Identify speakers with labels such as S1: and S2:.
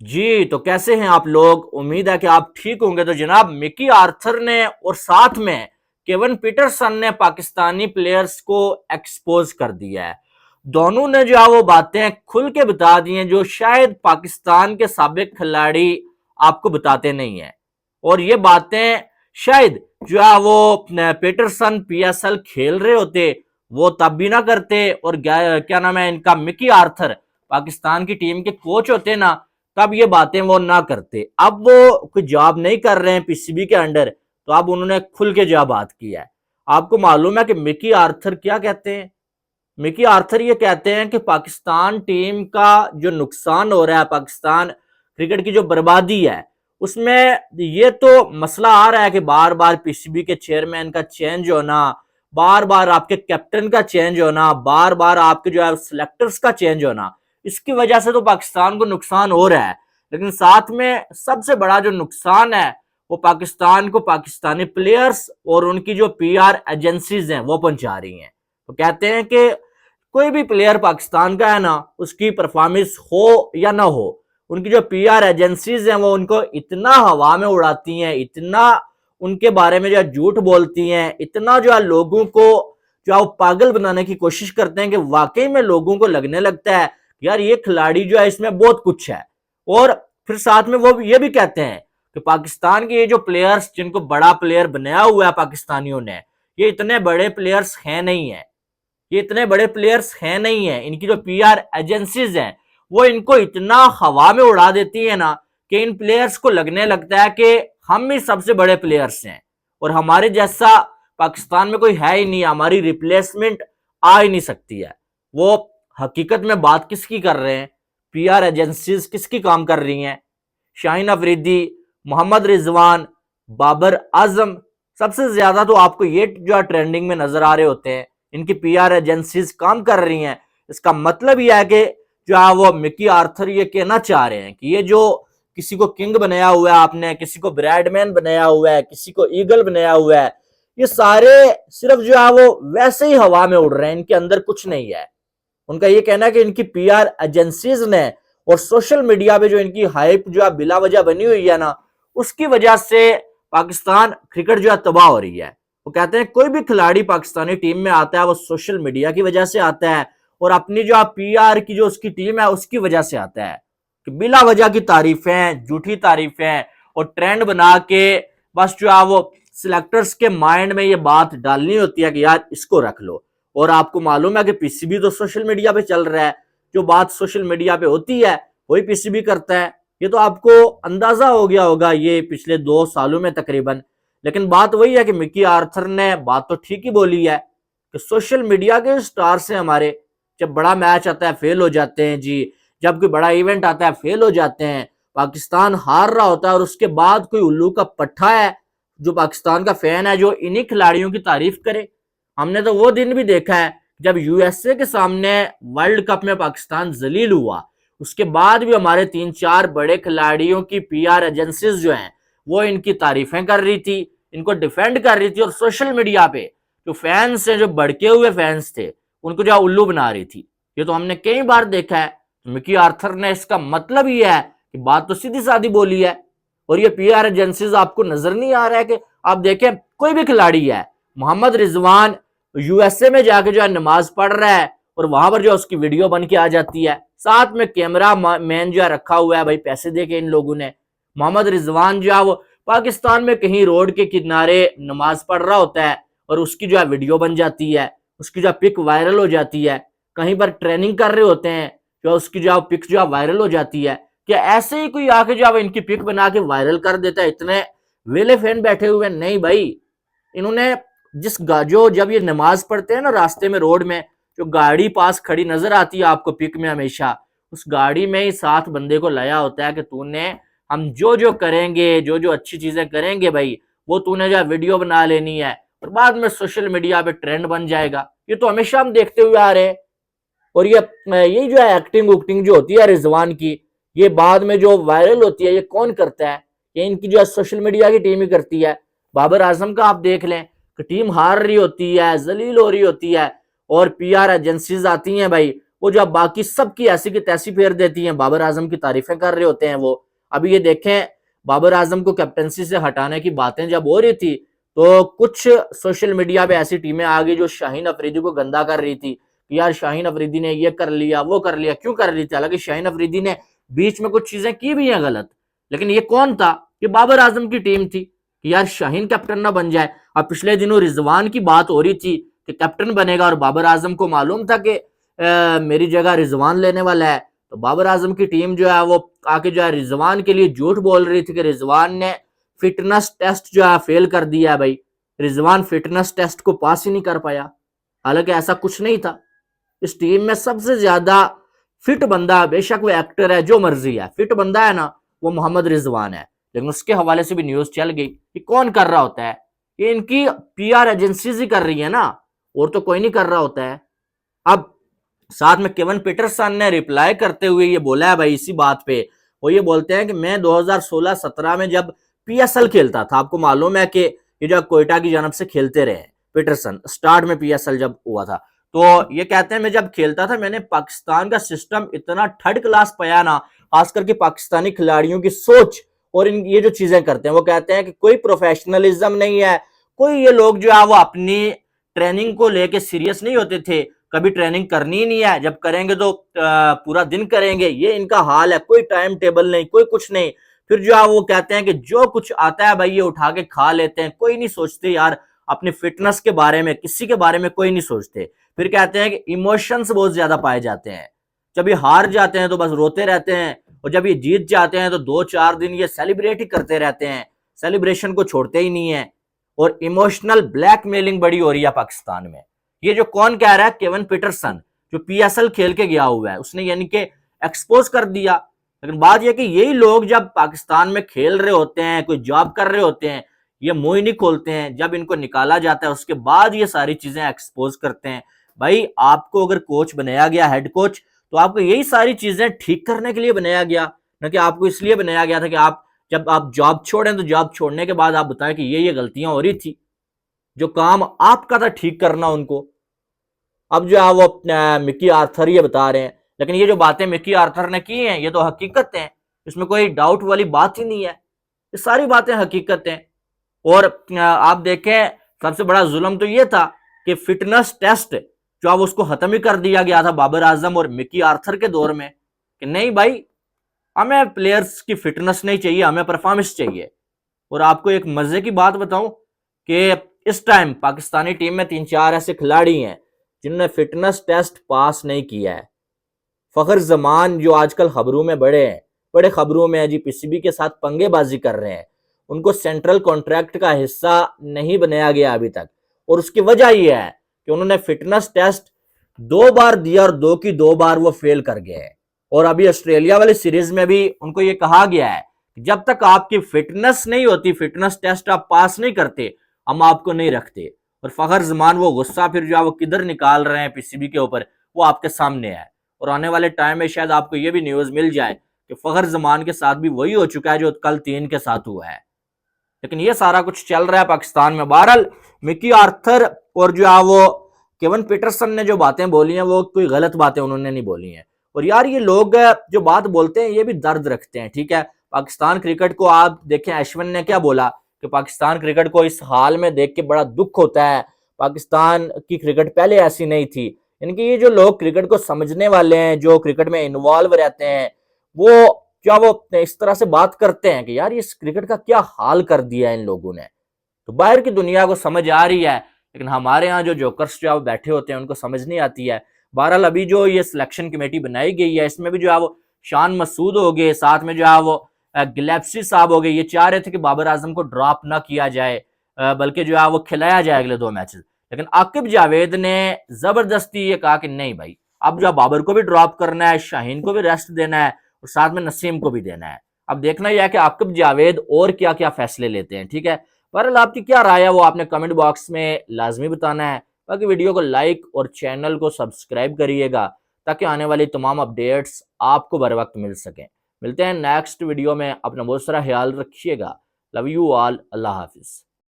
S1: जी तो कैसे हैं आप लोग। उम्मीद है कि आप ठीक होंगे। तो जनाब मिकी आर्थर ने और साथ में केवन पीटरसन ने पाकिस्तानी प्लेयर्स को एक्सपोज कर दिया है। दोनों ने जो है वो बातें खुल के बता दी हैं जो शायद पाकिस्तान के साबिक खिलाड़ी आपको बताते नहीं है। और ये बातें शायद जो है वो पीटरसन पीएसएल खेल रहे होते वो तब भी ना करते, और क्या नाम है इनका, मिकी आर्थर पाकिस्तान की टीम के कोच होते ना, तब ये बातें वो ना करते। अब वो कोई जॉब नहीं कर रहे हैं पीसीबी के अंडर, तो अब उन्होंने खुल के जो बात की है। आपको मालूम है कि मिकी आर्थर क्या कहते हैं। मिकी आर्थर ये कहते हैं कि पाकिस्तान टीम का जो नुकसान हो रहा है, पाकिस्तान क्रिकेट की जो बर्बादी है, उसमें ये तो मसला आ रहा है कि बार बार पीसीबी के चेयरमैन का चेंज होना, बार बार आपके कैप्टन का चेंज होना, बार बार आपके जो है सिलेक्टर्स का चेंज होना, इसकी वजह से तो पाकिस्तान को नुकसान हो रहा है। लेकिन साथ में सबसे बड़ा जो नुकसान है वो पाकिस्तान को पाकिस्तानी प्लेयर्स और उनकी जो पीआर एजेंसीज हैं वो पहुंचा रही हैं। तो कहते हैं कि कोई भी प्लेयर पाकिस्तान का है ना, उसकी परफॉर्मेंस हो या ना हो, उनकी जो पीआर एजेंसीज हैं वो उनको इतना हवा में उड़ाती हैं, इतना उनके बारे में जो है झूठ बोलती हैं, इतना जो है लोगों को जो है वो पागल बनाने की कोशिश करते हैं कि वाकई में लोगों को लगने लगता है यार ये खिलाड़ी जो है इसमें बहुत कुछ है। और फिर साथ में वो ये भी कहते हैं कि पाकिस्तान के ये जो प्लेयर्स जिनको बड़ा प्लेयर बनाया हुआ है पाकिस्तानियों ने, ये इतने बड़े प्लेयर्स हैं नहीं है, ये इतने बड़े प्लेयर्स हैं नहीं है। इनकी जो पीआर एजेंसीज हैं वो इनको इतना हवा में उड़ा देती है ना कि इन प्लेयर्स को लगने लगता है कि हम ही सबसे बड़े प्लेयर्स हैं और हमारे जैसा पाकिस्तान में कोई है ही नहीं, हमारी रिप्लेसमेंट आ ही नहीं सकती है। वो हकीकत में बात किसकी कर रहे हैं, पीआर एजेंसीज किसकी काम कर रही हैं? शाहीन अफरीदी, मोहम्मद रिजवान, बाबर आजम, सबसे ज्यादा तो आपको ये जो ट्रेंडिंग में नजर आ रहे होते हैं, इनकी पीआर एजेंसीज काम कर रही हैं। इसका मतलब यह है कि जो है वो मिकी आर्थर ये कहना चाह रहे हैं कि ये जो किसी को किंग बनाया हुआ है आपने, किसी को ब्रैडमैन बनाया हुआ है, किसी को ईगल बनाया हुआ है, ये सारे सिर्फ जो है वो वैसे ही हवा में उड़ रहे हैं, इनके अंदर कुछ नहीं है। उनका ये कहना है कि इनकी पीआर एजेंसीज ने और सोशल मीडिया पे जो इनकी हाइप जो है बिला वजह बनी हुई है ना, उसकी वजह से पाकिस्तान क्रिकेट जो है तबाह हो रही है। वो कहते हैं कोई भी खिलाड़ी पाकिस्तानी टीम में आता है वो सोशल मीडिया की वजह से आता है और अपनी जो पीआर की जो उसकी टीम है उसकी वजह से आता है कि बिला वजह की तारीफें, झूठी तारीफें और ट्रेंड बना के बस जो है वो सिलेक्टर्स के माइंड में ये बात डालनी होती है कि यार इसको रख लो। और आपको मालूम है कि पीसीबी तो सोशल मीडिया पे चल रहा है, जो बात सोशल मीडिया पे होती है वही पीसीबी करता है। ये तो आपको अंदाजा हो गया होगा ये पिछले 2 सालों में तकरीबन। लेकिन बात वही है कि मिकी आर्थर ने बात तो ठीक ही बोली है कि सोशल मीडिया के स्टार्स हैं हमारे, जब बड़ा मैच आता है फेल हो जाते हैं जी, जब कोई बड़ा इवेंट आता है फेल हो जाते हैं, पाकिस्तान हार रहा होता है और उसके बाद कोई उल्लू का पट्टा है जो पाकिस्तान का फैन है जो इन्हीं खिलाड़ियों की तारीफ करे। हमने तो वो दिन भी देखा है जब यूएसए के सामने वर्ल्ड कप में पाकिस्तान जलील हुआ, उसके बाद भी हमारे 3-4 बड़े खिलाड़ियों की पीआर एजेंसीज जो हैं वो इनकी तारीफें कर रही थी, इनको डिफेंड कर रही थी, और सोशल मीडिया पे जो फैंस हैं, जो भड़के हुए फैंस थे, उनको जो उल्लू बना रही थी। ये तो हमने कई बार देखा है। मिकी आर्थर ने इसका मतलब ही है कि बात तो सीधी सादी बोली है। और ये पीआर एजेंसीज आपको नजर नहीं आ रहा है कि आप देखें कोई भी खिलाड़ी है, मोहम्मद रिजवान यूएसए में जाके जो है नमाज पढ़ रहा है और वहां पर जो उसकी वीडियो बन के आ जाती है, साथ में कैमरा मैन जो है रखा हुआ है, भाई पैसे दे के इन लोगों ने। मोहम्मद रिजवान जो है वो पाकिस्तान में कहीं रोड के किनारे नमाज पढ़ रहा होता है और उसकी जो है वीडियो बन जाती है, उसकी जो पिक वायरल हो जाती है। कहीं पर ट्रेनिंग कर रहे होते हैं जो उसकी जो पिक जो है वायरल हो जाती है। क्या ऐसे ही कोई आके जो है इनकी पिक बना के वायरल कर देता है? इतने वेले फैन बैठे हुए नहीं भाई। इन्होंने जो जब ये नमाज पढ़ते हैं ना रास्ते में, रोड में जो गाड़ी पास खड़ी नजर आती है आपको पिक में, हमेशा उस गाड़ी में ही 7 बंदे को लाया होता है कि तूने, हम जो जो करेंगे, जो जो अच्छी चीजें करेंगे भाई, वो तूने जो वीडियो बना लेनी है और बाद में सोशल मीडिया पे ट्रेंड बन जाएगा। ये तो हमेशा हम देखते हुए आ रहे हैं। और ये जो है एक्टिंग उक्टिंग जो होती है रिजवान की, ये बाद में जो वायरल होती है, ये कौन करता है? ये इनकी जो है सोशल मीडिया की टीम ही करती है। बाबर आजम का आप देख लें कि टीम हार रही होती है, जलील हो रही होती है, और पीआर एजेंसीज आती हैं भाई, वो जब बाकी सबकी ऐसी की तैसी फेर देती हैं, बाबर आजम की तारीफें कर रहे होते हैं वो। अभी ये देखें, बाबर आजम को कैप्टनसी से हटाने की बातें जब हो रही थी तो कुछ सोशल मीडिया पे ऐसी टीमें आ गई जो शाहीन अफरीदी को गंदा कर रही थी कि यार शाहीन अफरीदी ने ये कर लिया वो कर लिया। क्यों कर रही थी? हालांकि शाहीन अफरीदी ने बीच में कुछ चीजें की भी हैं गलत, लेकिन ये कौन था? ये बाबर आजम की टीम थी कि यार शाहीन कैप्टन ना बन जाए। अब पिछले दिनों रिजवान की बात हो रही थी कि कैप्टन बनेगा और बाबर आजम को मालूम था कि मेरी जगह रिजवान लेने वाला है, तो बाबर आजम की टीम जो है वो आके जो है रिजवान के लिए झूठ बोल रही थी कि रिजवान ने फिटनेस टेस्ट जो है फेल कर दिया है। भाई रिजवान फिटनेस टेस्ट को पास ही नहीं कर पाया, हालांकि ऐसा कुछ नहीं था। इस टीम में सबसे ज्यादा फिट बंदा, बेशक वो एक्टर है जो मर्जी है, फिट बंदा है ना, वो मोहम्मद रिजवान है। लेकिन उसके हवाले से भी न्यूज चल गई कि कौन कर रहा होता है, ये इनकी पीआर एजेंसीज ही कर रही है ना, और तो कोई नहीं कर रहा होता है। अब साथ में केवन पीटरसन ने रिप्लाई करते हुए ये बोला है भाई इसी बात पे, वो ये बोलते हैं कि मैं 2016-17 में जब पीएसएल खेलता था, आपको मालूम है कि ये जो कोयटा की जानब से खेलते रहे पीटरसन, स्टार्ट में पीएसएल जब हुआ था, तो ये कहते हैं मैं जब खेलता था मैंने पाकिस्तान का सिस्टम इतना थर्ड क्लास पाया ना, खास करके पाकिस्तानी खिलाड़ियों की सोच और इन ये जो चीजें करते हैं, वो कहते हैं कि कोई प्रोफेशनलिज्म नहीं है, कोई ये लोग जो है वो अपनी ट्रेनिंग को लेके सीरियस नहीं होते थे, कभी ट्रेनिंग करनी ही नहीं है, जब करेंगे तो पूरा दिन करेंगे, ये इनका हाल है, कोई टाइम टेबल नहीं, कोई कुछ नहीं। फिर जो है वो कहते हैं कि जो कुछ आता है भाई ये उठा के खा लेते हैं, कोई नहीं सोचते यार अपनी फिटनेस के बारे में, किसी के बारे में कोई नहीं सोचते। फिर कहते हैं कि इमोशंस बहुत ज्यादा पाए जाते हैं, जब ये हार जाते हैं तो बस रोते रहते हैं, और जब ये जीत जाते हैं तो 2-4 दिन ये सेलिब्रेट ही करते रहते हैं, सेलिब्रेशन को छोड़ते ही नहीं है। और इमोशनल ब्लैकमेलिंग बड़ी हो रही है पाकिस्तान में। ये जो कौन कह रहा है, केवन पीटरसन जो पीएसएल खेल के गया हुआ है, उसने यानी कि एक्सपोज कर दिया। लेकिन बात यह कि यही लोग जब पाकिस्तान में खेल रहे होते हैं, कोई जॉब कर रहे होते हैं, ये मुंह ही नहीं खोलते हैं, जब इनको निकाला जाता है उसके बाद ये सारी चीजें एक्सपोज करते हैं। भाई आपको अगर कोच बनाया गया, हेड कोच, तो आपको यही सारी चीजें ठीक करने के लिए बनाया गया, न कि आपको इसलिए बनाया गया था कि आप जब आप जॉब छोड़ें तो जॉब छोड़ने के बाद आप बताएं कि ये गलतियां हो रही थी, जो काम आपका था ठीक करना उनको। अब जो है वो मिकी आर्थर ये बता रहे हैं, लेकिन ये जो बातें मिकी आर्थर ने की हैं ये तो हकीकत है, इसमें कोई डाउट वाली बात ही नहीं है, ये सारी बातें हकीकत हैं। और आप देखें सबसे बड़ा जुल्म तो ये था कि फिटनेस टेस्ट जो अब उसको खत्म ही कर दिया गया था बाबर आजम और मिकी आर्थर के दौर में, कि नहीं भाई हमें प्लेयर्स की फिटनेस नहीं चाहिए, हमें परफॉर्मेंस चाहिए। और आपको एक मजे की बात बताऊं कि इस टाइम पाकिस्तानी टीम में 3-4 ऐसे खिलाड़ी हैं जिन्होंने फिटनेस टेस्ट पास नहीं किया है। फखर जमान जो आजकल खबरों में बड़े खबरों में है जी, पीसीबी के साथ पंगेबाजी कर रहे हैं, उनको सेंट्रल कॉन्ट्रैक्ट का हिस्सा नहीं बनाया गया अभी तक। और उसकी वजह यह है कि उन्होंने फिटनेस टेस्ट 2 बार दिया और 2 की 2 बार वो फेल कर गए। और अभी ऑस्ट्रेलिया वाली सीरीज में भी उनको ये कहा गया है कि जब तक आपकी फिटनेस नहीं होती, फिटनेस टेस्ट आप पास नहीं करते, हम आपको नहीं रखते। और फखर जमान वो गुस्सा फिर जो है वो किधर निकाल रहे हैं पीसीबी के ऊपर, वो आपके सामने है। और आने वाले टाइम में शायद आपको ये भी न्यूज मिल जाए कि फखर जमान के साथ भी वही हो चुका है जो कल 3 के साथ हुआ है। लेकिन ये सारा कुछ चल रहा है पाकिस्तान में। बहरहाल मिकी आर्थर और जो है वो केवन पीटरसन ने जो बातें बोली हैं वो कोई गलत बातें उन्होंने नहीं बोली हैं। और यार ये लोग जो बात बोलते हैं ये भी दर्द रखते हैं, ठीक है। पाकिस्तान क्रिकेट को आप देखें, अश्विन ने क्या बोला कि पाकिस्तान क्रिकेट को इस हाल में देख के बड़ा दुख होता है, पाकिस्तान की क्रिकेट पहले ऐसी नहीं थी। इनकी ये जो लोग क्रिकेट को समझने वाले हैं, जो क्रिकेट में इन्वॉल्व रहते हैं, वो क्या वो इस तरह से बात करते हैं कि यार इस क्रिकेट का क्या हाल कर दिया है इन लोगों ने। तो बाहर की दुनिया को समझ आ रही है, लेकिन हमारे यहाँ जो जोकर्स जो बैठे होते हैं उनको समझ नहीं आती है। बहरहाल अभी जो ये सिलेक्शन कमेटी बनाई गई है इसमें भी जो है वो शान मसूद हो गए, साथ में जो है वो गिलेप्सी साहब हो गए, ये चाह रहे थे कि बाबर आजम को ड्रॉप ना किया जाए, बल्कि जो है वो खिलाया जाए अगले 2 मैचेस। लेकिन आकिब जावेद ने जबरदस्ती ये कहा कि नहीं भाई, अब जो बाबर को भी ड्रॉप करना है, शाहीन को भी रेस्ट देना है और साथ में नसीम को भी देना है। अब देखना यह है कि आकिब जावेद और क्या क्या फैसले लेते हैं, ठीक है। बहरहाल आपकी क्या राय है वो आपने कमेंट बॉक्स में लाजमी बताना है। बाकी वीडियो को लाइक और चैनल को सब्सक्राइब करिएगा ताकि आने वाली तमाम अपडेट्स आपको बर वक्त मिल सकें। मिलते हैं नेक्स्ट वीडियो में, अपना बहुत सारा ख्याल रखिएगा। Love you all, Allah Hafiz.